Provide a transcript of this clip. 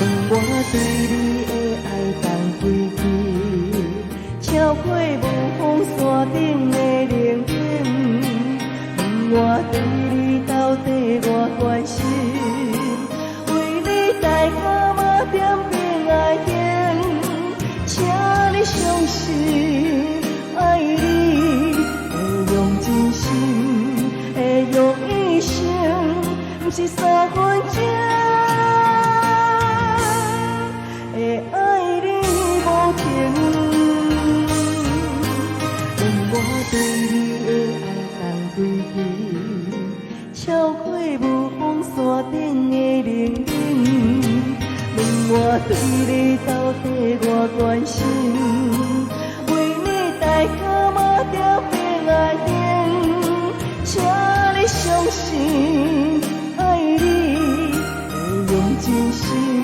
我对你的爱放归去，超过无风山顶的灵感。我对你到底我关心，为你代价嘛点兵爱恨，请你相信，爱你会用真心，会用一生，不是三分钟。会爱你无停，问我对你的爱放归去，超过无风山顶的灵感。问我对你到底我关心，为你代价嘛点兵爱恨，请你相信，爱你会用真心。